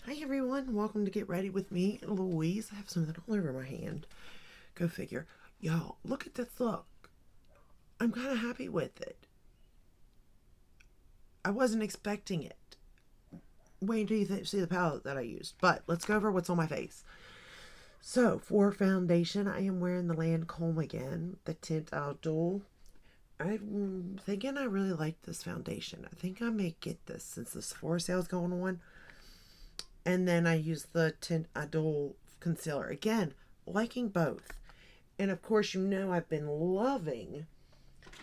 Hi everyone, welcome to Get Ready with me, Louise. I have something all over my hand. Go figure. Y'all, look at this look. I'm kind of happy with it. I wasn't expecting it. Wait until you see the palette that I used. But let's go over what's on my face. So, for foundation, I am wearing the Lancome again, the Tint Idole. I'm thinking I really like this foundation. I think I may get this since the Sephora sale is going on. And then I use the Tint Idole concealer. Again, liking both. And of course, you know I've been loving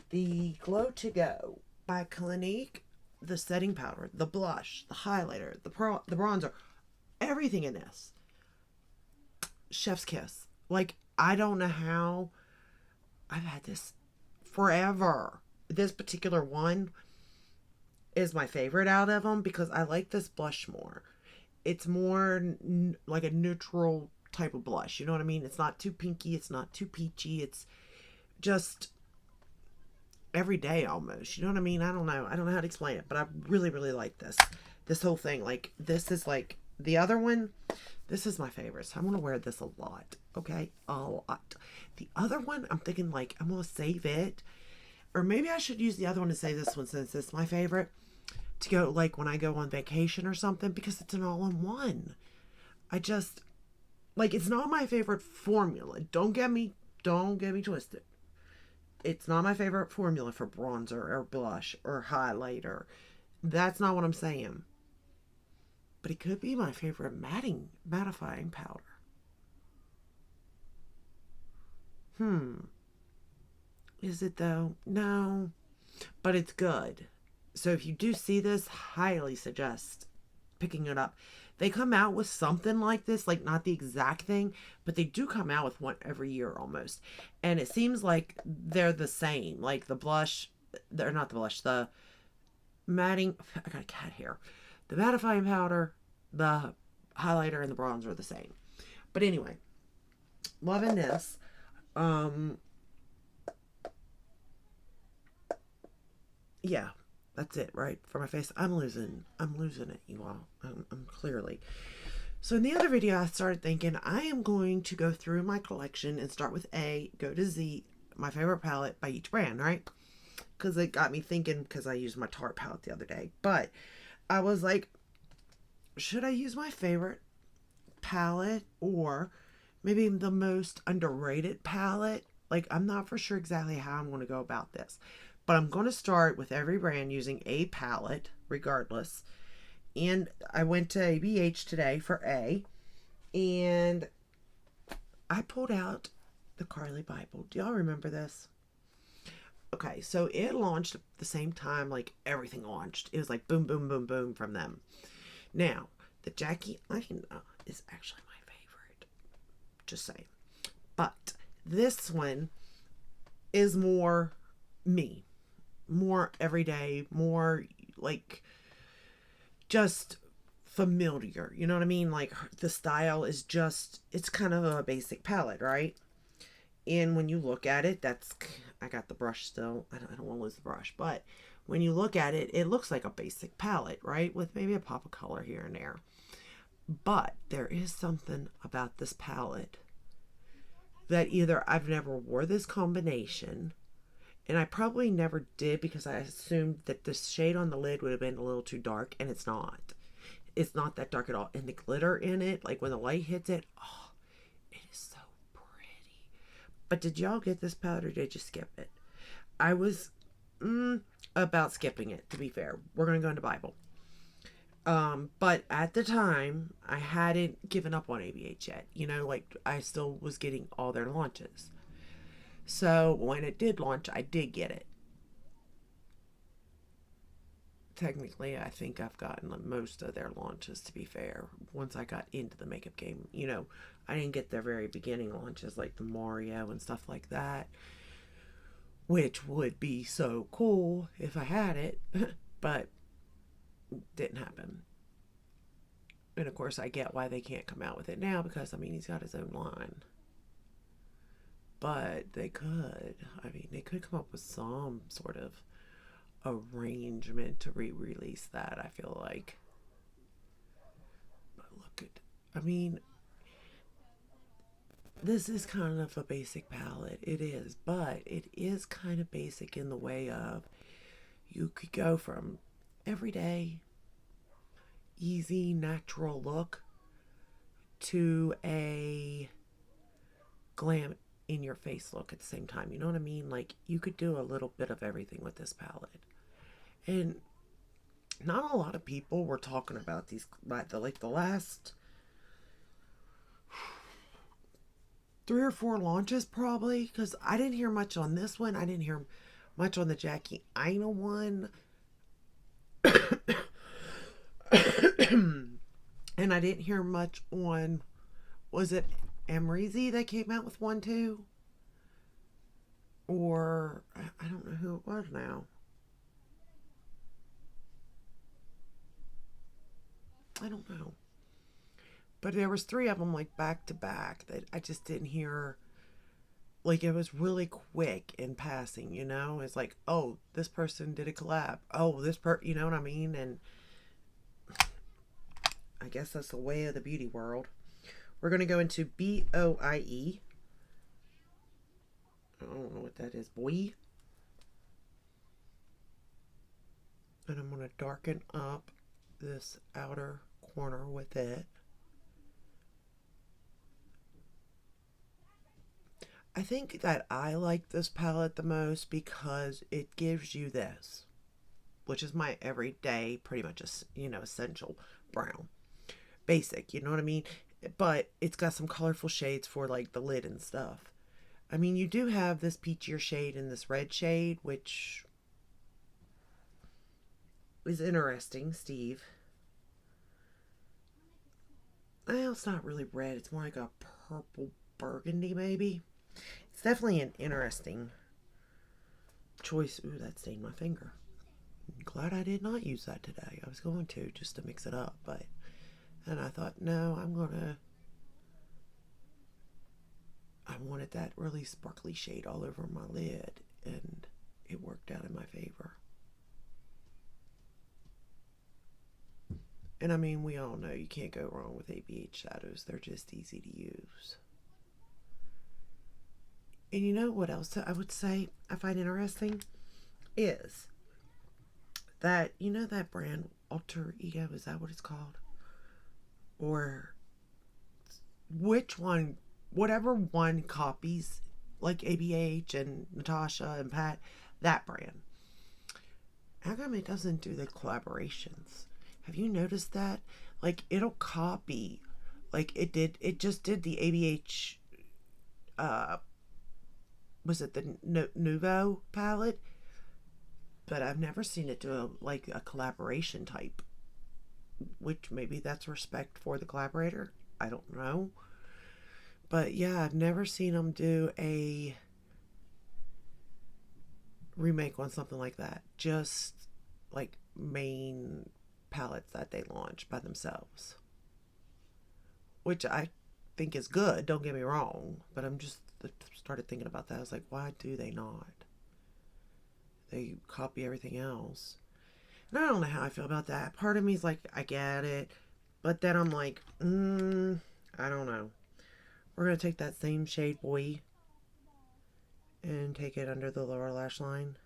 the Glow To Go by Clinique. The setting powder, the blush, the highlighter, the bronzer, everything in this. Chef's kiss. Like, I don't know how. I've had this forever. This particular one is my favorite out of them because I like this blush more. It's more like a neutral type of blush. You know what I mean? It's not too pinky. It's not too peachy. It's just every day almost. You know what I mean? I don't know. I don't know how to explain it, but I really, really like this. This whole thing. Like, this is like the other one. This is my favorite. So I'm going to wear this a lot. Okay? A lot. The other one, I'm thinking like, I'm going to save it. Or maybe I should use the other one to save this one since it's my favorite. To go like when I go on vacation or something because it's an all-in-one. I just like, it's not my favorite formula. Don't get me twisted. It's not my favorite formula for bronzer or blush or highlighter. That's not what I'm saying. But it could be my favorite mattifying powder. Is it though? No. But it's good. So if you do see this, highly suggest picking it up. They come out with something like this, like not the exact thing, but they do come out with one every year almost. And it seems like they're the same. Like the blush, they're not the blush, the matting, I got a cat hair. The mattifying powder, the highlighter, and the bronzer are the same. But anyway, loving this. Yeah. That's it, right? For my face, I'm losing it, you all. I'm clearly. So in the other video, I started thinking I am going to go through my collection and start with A, go to Z, my favorite palette by each brand, right? Because it got me thinking because I used my Tarte palette the other day. But I was like, should I use my favorite palette or maybe the most underrated palette? Like, I'm not for sure exactly how I'm going to go about this. But I'm going to start with every brand using a palette, regardless. And I went to ABH today for A. And I pulled out the Carli Bybel. Do y'all remember this? Okay, so it launched at the same time like everything launched. It was like boom, boom, boom, boom from them. Now, the Jackie Aina is actually my favorite. Just saying. But this one is more me. More everyday, more like just familiar. You know what I mean? Like the style is just, it's kind of a basic palette, right? And when you look at it, I got the brush still. I don't want to lose the brush, but when you look at it, it looks like a basic palette, right? With maybe a pop of color here and there. But there is something about this palette that either I've never wore this combination, and I probably never did because I assumed that the shade on the lid would have been a little too dark, and it's not. It's not that dark at all. And the glitter in it, like when the light hits it, oh, it is so pretty. But did y'all get this powder or did you skip it? I was about skipping it, to be fair. We're going to go into Bybel. But at the time, I hadn't given up on ABH yet. You know, like I still was getting all their launches. So when it did launch, I did get it. Technically, I think I've gotten most of their launches, to be fair. Once I got into the makeup game, you know, I didn't get their very beginning launches like the Mario and stuff like that, which would be so cool if I had it, but didn't happen. And of course, I get why they can't come out with it now because, I mean, he's got his own line. But they could. I mean, they could come up with some sort of arrangement to re-release that, I feel like. But I mean, this is kind of a basic palette. It is, but it is kind of basic in the way of you could go from everyday, easy, natural look to a glam in your face look at the same time. You know what I mean? Like, you could do a little bit of everything with this palette. And not a lot of people were talking about these, like the last 3 or 4 launches probably, because I didn't hear much on this one. I didn't hear much on the Jackie Aina one. And I didn't hear much on, was it Amrizi that came out with one too? Or, I don't know who it was now. I don't know. But there was 3 of them like back to back that I just didn't hear. Like, it was really quick in passing, you know? It's like, oh, this person did a collab. Oh, you know what I mean? And I guess that's the way of the beauty world. We're going to go into BOIE. I don't know what that is. Boy. And I'm going to darken up this outer corner with it. I think that I like this palette the most because it gives you this, which is my everyday, pretty much, essential brown. Basic, you know what I mean? But it's got some colorful shades for like the lid and stuff. I mean, you do have this peachier shade and this red shade, which is interesting, Steve. Well, it's not really red. It's more like a purple burgundy, maybe. It's definitely an interesting choice. Ooh, that stained my finger. I'm glad I did not use that today. I was going to, just to mix it up, but and I thought, no, I wanted that really sparkly shade all over my lid, and it worked out in my favor. And I mean, we all know you can't go wrong with ABH shadows. They're just easy to use. And you know what else I would say I find interesting is that, you know, that brand Alter Ego, is that what it's called? Or which one, whatever one copies like ABH and Natasha and Pat, that brand. How come it doesn't do the collaborations? Have you noticed that? Like, it'll copy, like it just did the ABH, was it the Nouveau palette? But I've never seen it do a collaboration type. Which maybe that's respect for the collaborator. I don't know. But yeah, I've never seen them do a remake on something like that. Just like main palettes that they launch by themselves. Which I think is good, don't get me wrong. But I'm just started thinking about that. I was like, why do they not? They copy everything else. And I don't know how I feel about that. Part of me is like, I get it. But then I'm like, I don't know. We're going to take that same shade, boy, and take it under the lower lash line.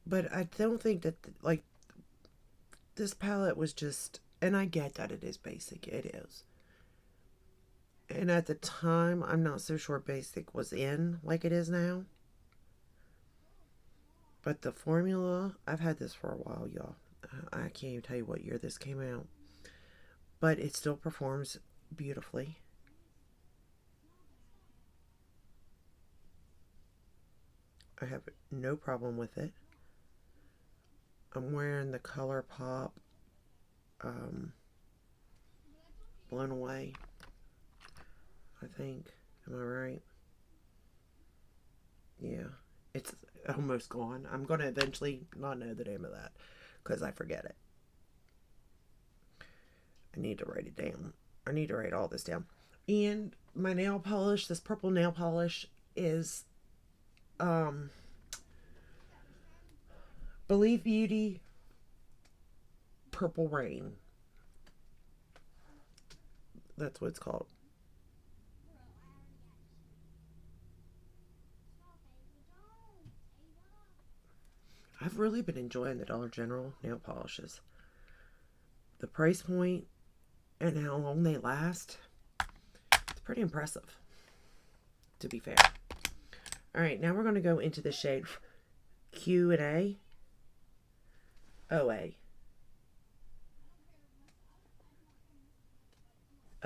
But I don't think that, like, this palette was just, and I get that it is basic. It is. And at the time, I'm not so sure basic was in like it is now. But the formula, I've had this for a while, y'all. I can't even tell you what year this came out. But it still performs beautifully. I have no problem with it. I'm wearing the Color Pop Blown Away, I think. Am I right? Yeah. It's almost gone. I'm going to eventually not know the name of that because I forget it. I need to write it down. I need to write all this down. And my nail polish, this purple nail polish is Believe Beauty Purple Rain. That's what it's called. I've really been enjoying the Dollar General nail polishes. The price point and how long they last, it's pretty impressive, to be fair. Alright, now we're going to go into the shade Q&A. OA.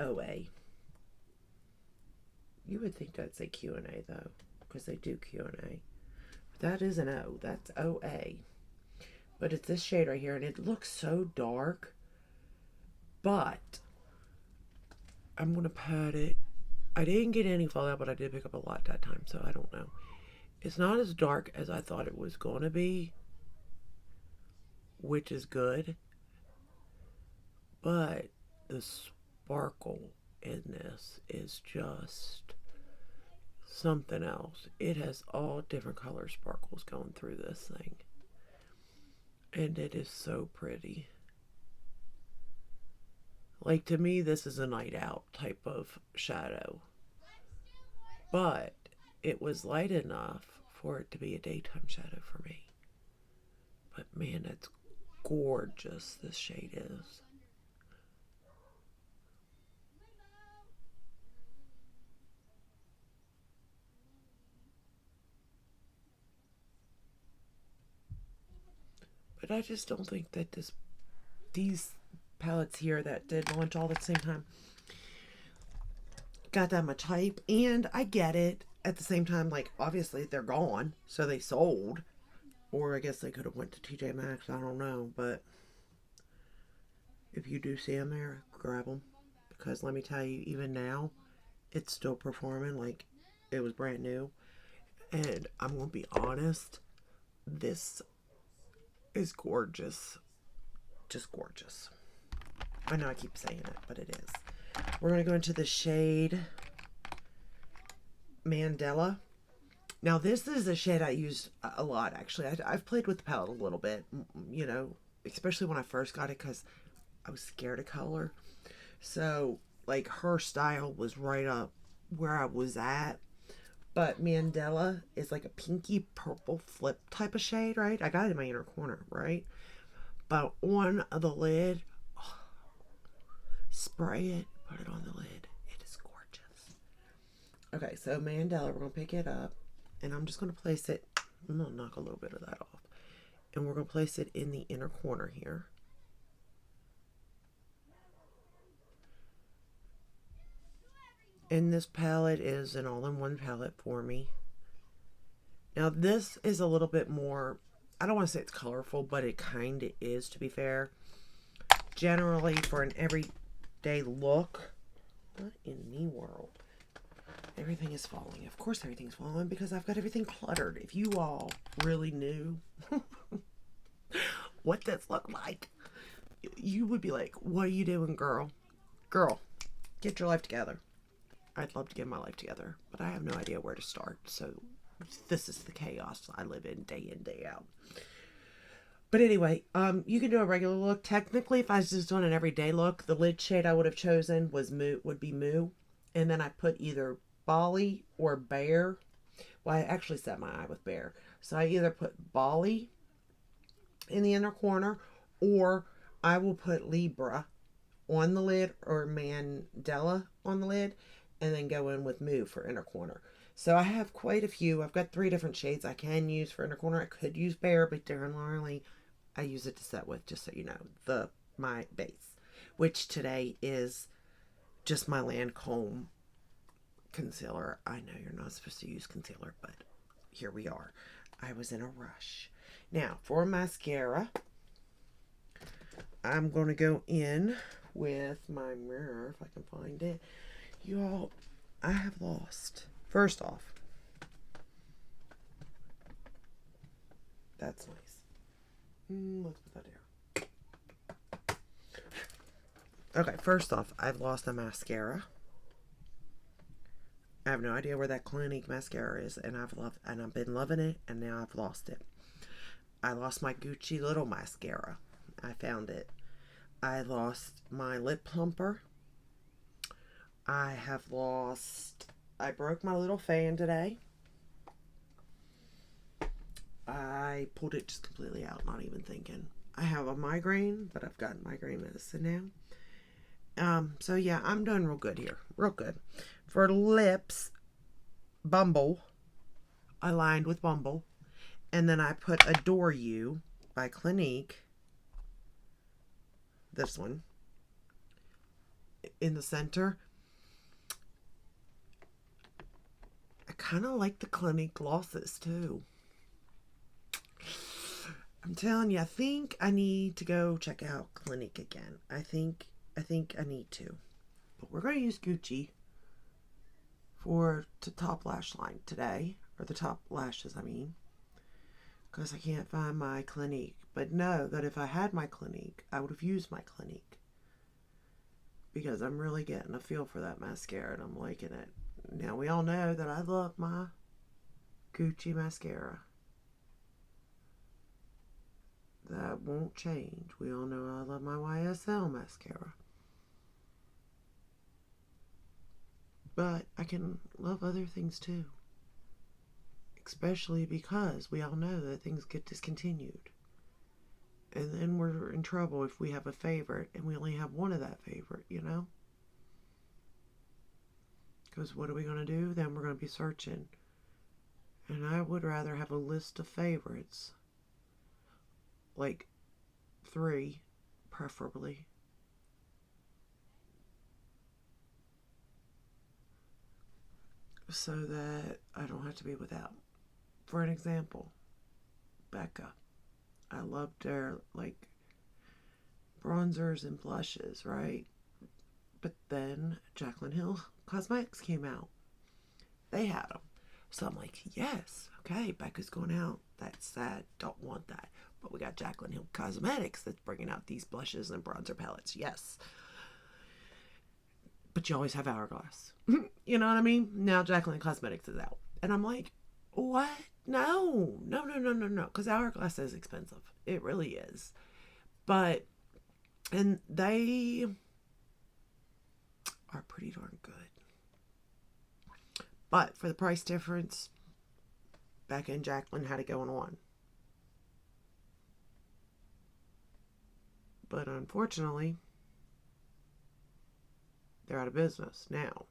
OA. You would think that'd say Q&A though, because they do Q&A. That is an O. That's OA. But it's this shade right here, and it looks so dark. But I'm going to pat it. I didn't get any fallout, but I did pick up a lot that time, so I don't know. It's not as dark as I thought it was going to be, which is good. But the sparkle in this is just something else. It has all different color sparkles going through this thing. And it is so pretty. Like, to me, this is a night out type of shadow. But it was light enough for it to be a daytime shadow for me. But man, that's gorgeous, this shade is. But I just don't think that these palettes here that did launch all at the same time got that much hype. And I get it. At the same time, like, obviously they're gone, so they sold. Or I guess they could have went to TJ Maxx, I don't know. But if you do see them there, grab them. Because let me tell you, even now, it's still performing like it was brand new. And I'm going to be honest, this is gorgeous. Just gorgeous. I know I keep saying it, but it is. We're going to go into the shade Mandela. Now, this is a shade I use a lot, actually. I've played with the palette a little bit, you know, especially when I first got it, because I was scared of color. So, like, her style was right up where I was at. But Mandela is like a pinky purple flip type of shade, right? I got it in my inner corner, right? But on the lid, oh, spray it, put it on the lid. It is gorgeous. Okay, so Mandela, we're going to pick it up. And I'm just going to place it, I'm going to knock a little bit of that off. And we're going to place it in the inner corner here. And this palette is an all-in-one palette for me. Now this is a little bit more, I don't want to say it's colorful, but it kind of is, to be fair. Generally, for an everyday look, what in the world? Everything is falling. Of course everything's falling because I've got everything cluttered. If you all really knew what this looked like, you would be like, what are you doing, girl? Girl, get your life together. I'd love to get my life together, but I have no idea where to start. So this is the chaos I live in, day out. But anyway, you can do a regular look. Technically, if I was just doing an everyday look, the lid shade I would have chosen would be Moo. And then I put either Bali or Bear. Well, I actually set my eye with Bear. So I either put Bali in the inner corner, or I will put Libra on the lid, or Mandela on the lid, and then go in with Moo for inner corner. So I have quite a few. I've got 3 different shades I can use for inner corner. I could use Bear, but generally I use it to set with, just so you know, my base, which today is just my Lancome concealer. I know you're not supposed to use concealer, but here we are. I was in a rush. Now, for mascara, I'm going to go in with my mirror, if I can find it. You all, I have lost. First off, that's nice. Let's put that there. Okay, first off, I've lost a mascara. I have no idea where that Clinique mascara is, and I've been loving it, and now I've lost it. I lost my Gucci little mascara. I found it. I lost my lip plumper. I broke my little fan today. I pulled it just completely out, not even thinking. I have a migraine, but I've got migraine medicine now. So yeah, I'm doing real good here. Real good. For lips, Bumble. I lined with Bumble. And then I put Adore You by Clinique. This one. In the center. I kind of like the Clinique glosses too. I'm telling you, I think I need to go check out Clinique again. I think I need to. But we're going to use Gucci for the top lash line today. Or the top lashes, I mean. Because I can't find my Clinique. But know that if I had my Clinique, I would have used my Clinique. Because I'm really getting a feel for that mascara and I'm liking it. Now, we all know that I love my Gucci mascara. That won't change. We all know I love my YSL mascara. But I can love other things too. Especially because we all know that things get discontinued. And then we're in trouble if we have a favorite and we only have one of that favorite, you know? Because what are we going to do? Then we're going to be searching. And I would rather have a list of favorites. Like 3, preferably. So that I don't have to be without. For an example, Becca. I loved their, like, bronzers and blushes, right? But then Jaclyn Hill Cosmetics came out. They had them. So I'm like, yes, okay, Becca's going out. That's sad. Don't want that. But we got Jaclyn Hill Cosmetics that's bringing out these blushes and bronzer palettes. Yes. But you always have Hourglass. You know what I mean? Now Jaclyn Cosmetics is out. And I'm like, what? No. Because Hourglass is expensive. It really is. But, and they are pretty darn good. But for the price difference, Becca and Jaclyn had it going on. But unfortunately, they're out of business now.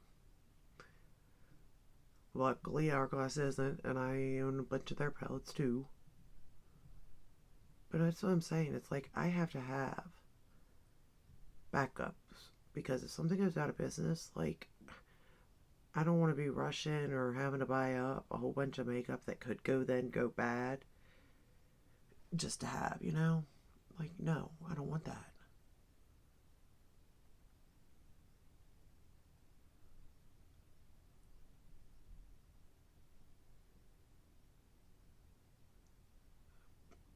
Luckily, Hourglass isn't, and I own a bunch of their palettes too. But that's what I'm saying. It's like I have to have backups. Because if something goes out of business, like, I don't want to be rushing or having to buy up a whole bunch of makeup that could go bad. Just to have, you know? Like, no, I don't want that.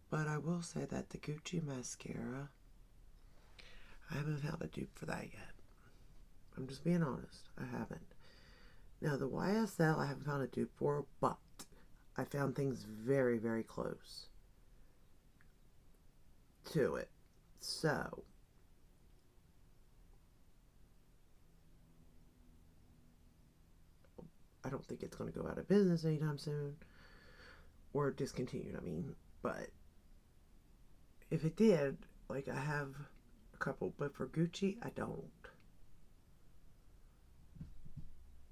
But I will say that the Gucci mascara, I haven't found a dupe for that yet. I'm just being honest. I haven't. Now, the YSL, I haven't found a dupe for, but I found things very, very close to it. So, I don't think it's going to go out of business anytime soon. Or discontinued, I mean. But if it did, like, I have a couple. But for Gucci, I don't.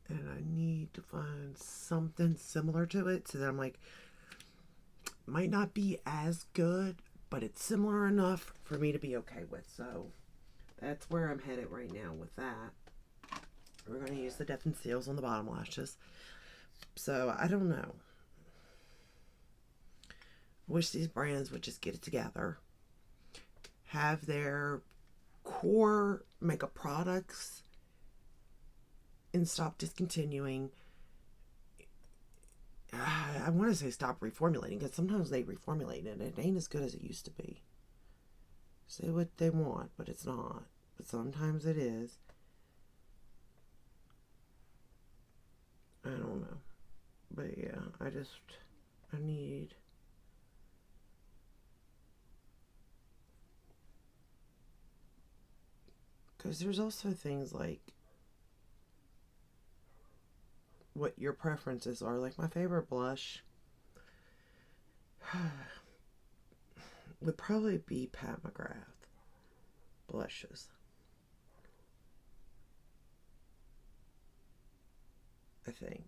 And I need to find something similar to it so that I'm like, might not be as good, but it's similar enough for me to be okay with. So that's where I'm headed right now with that. We're going to use the Depth and Seals on the bottom lashes. So I don't know. I wish these brands would just get it together. Have their core makeup products and stop discontinuing. I want to say stop reformulating, because sometimes they reformulate and it ain't as good as it used to be. Say what they want, but it's not. But sometimes it is. I don't know. But yeah, I need Because there's also things like what your preferences are. Like my favorite blush would probably be Pat McGrath blushes. I think.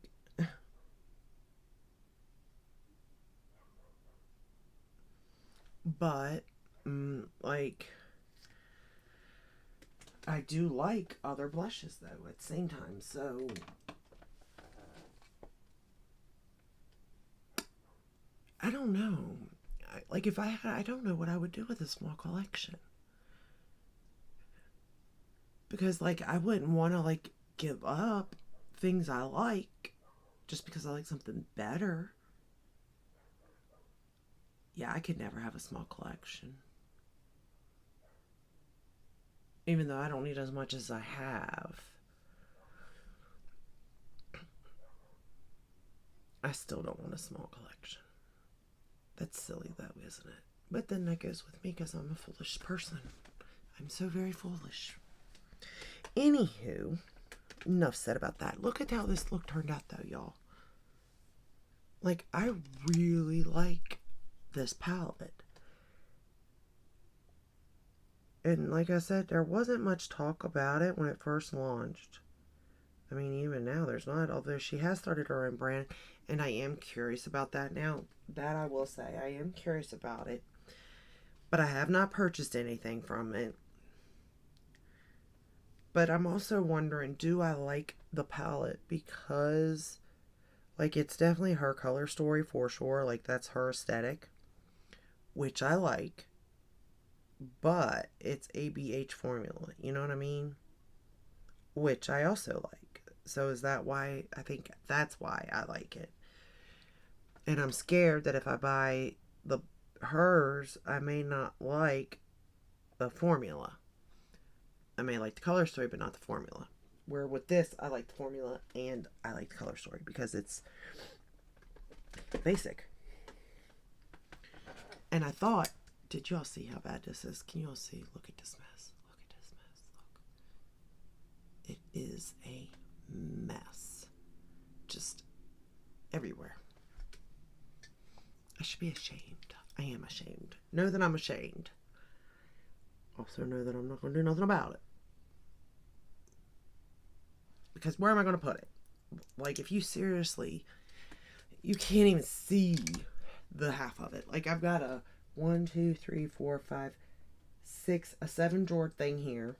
But, like, I do like other blushes, though, at the same time, so I don't know. Like, if I had, I don't know what I would do with a small collection. Because, like, I wouldn't want to, like, give up things I like just because I like something better. Yeah, I could never have a small collection. Even though I don't need as much as I have. I still don't want a small collection. That's silly, though, isn't it? But then that goes with me because I'm a foolish person. I'm so very foolish. Anywho, enough said about that. Look at how this look turned out, though, y'all. Like, I really like this palette. And like I said, there wasn't much talk about it when it first launched. I mean, even now there's not, although she has started her own brand, and I am curious about that now. That I will say, I am curious about it. But I have not purchased anything from it. But I'm also wondering, do I like the palette? Because, like, it's definitely her color story for sure. Like, that's her aesthetic, which I like. But it's ABH formula, you know what I mean? Which I also like. So is that why? I think that's why I like it. And I'm scared that if I buy the hers, I may not like the formula. I may like the color story, but not the formula. Where with this, I like the formula and I like the color story because it's basic. And I thought, did y'all see how bad this is? Can y'all see? Look at this mess. Look at this mess. Look. It is a mess. Just everywhere. I should be ashamed. I am ashamed. Know that I'm ashamed. Also know that I'm not going to do nothing about it. Because where am I going to put it? Like, if you seriously, you can't even see the half of it. Like, I've got a 1, 2, 3, 4, 5, 6, a 7 drawer thing here.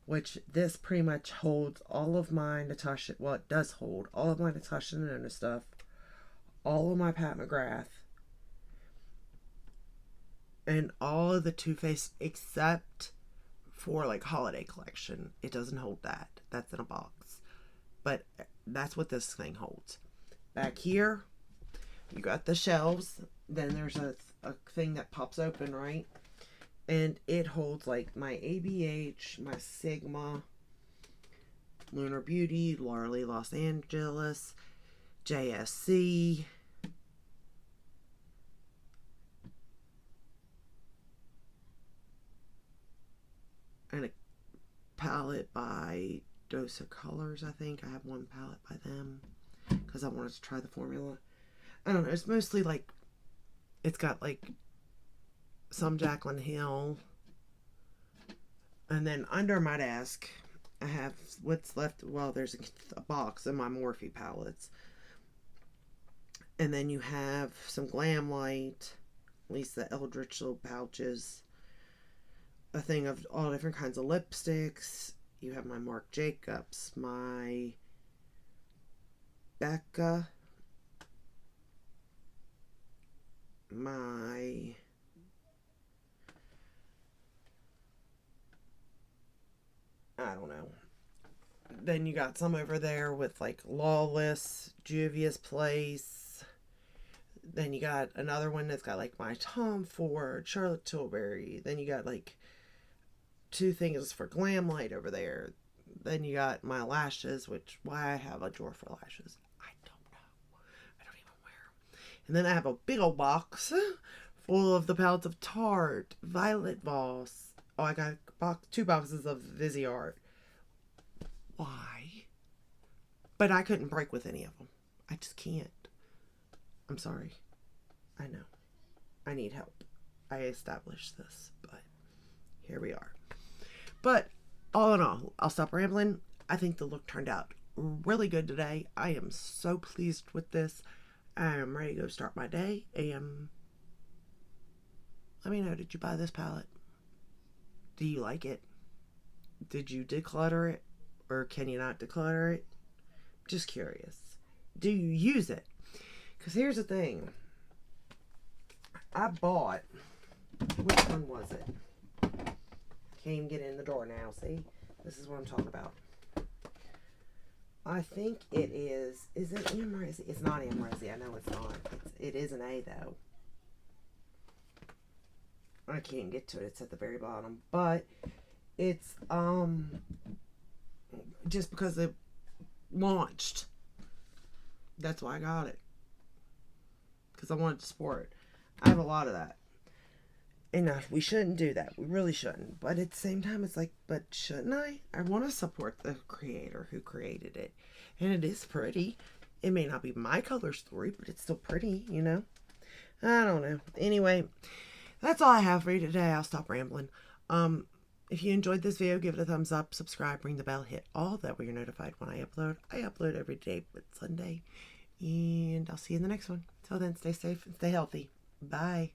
Which this pretty much holds all of my Natasha, well, it does hold all of my Natasha and stuff. All of my Pat McGrath. And all of the Too Faced except for like holiday collection. It doesn't hold that. That's in a box. But that's what this thing holds. Back here, you got the shelves. Then there's a thing that pops open, right? And it holds like my ABH, my Sigma, Lunar Beauty, Larley Los Angeles, JSC, and a palette by Dose of Colors, I think. I have one palette by them because I wanted to try the formula. I don't know. It's mostly like, it's got like some Jaclyn Hill. And then under my desk, I have what's left. Well, there's a box of my Morphe palettes. And then you have some Glam Light, Lisa Eldridge little pouches, a thing of all different kinds of lipsticks. You have my Marc Jacobs, my Becca, my I don't know. Then you got some over there with like Lawless, Juvia's Place. Then you got another one that's got like my Tom Ford, Charlotte Tilbury. Then you got like 2 things for Glam Light over there. Then you got my lashes, which why I have a drawer for lashes, I don't know. I don't even wear them. And then I have a big old box full of the palettes of Tarte, Violet Voss, Oh, I got two boxes of Vizzy Art. Why? But I couldn't break with any of them. I just can't. I'm sorry. I know. I need help. I established this, but here we are. But all in all, I'll stop rambling. I think the look turned out really good today. I am so pleased with this. I am ready to go start my day. And let me know, did you buy this palette? Do you like it? Did you declutter it? Or can you not declutter it? Just curious. Do you use it? Because here's the thing. I bought, which one was it? Can't even get in the door now, see? This is what I'm talking about. I think it is it Amrezi? It's not Amrezi. I know it's not. It is an A, though. I can't get to it. It's at the very bottom. But it's, just because it launched. That's why I got it. Because I wanted to support it. I have a lot of that. And we shouldn't do that. We really shouldn't. But at the same time, it's like, but shouldn't I? I want to support the creator who created it. And it is pretty. It may not be my color story, but it's still pretty, you know? I don't know. Anyway, that's all I have for you today. I'll stop rambling. If you enjoyed this video, give it a thumbs up, subscribe, ring the bell, hit all that way you're notified when I upload. I upload every day but Sunday. And I'll see you in the next one. Till then, stay safe and stay healthy. Bye.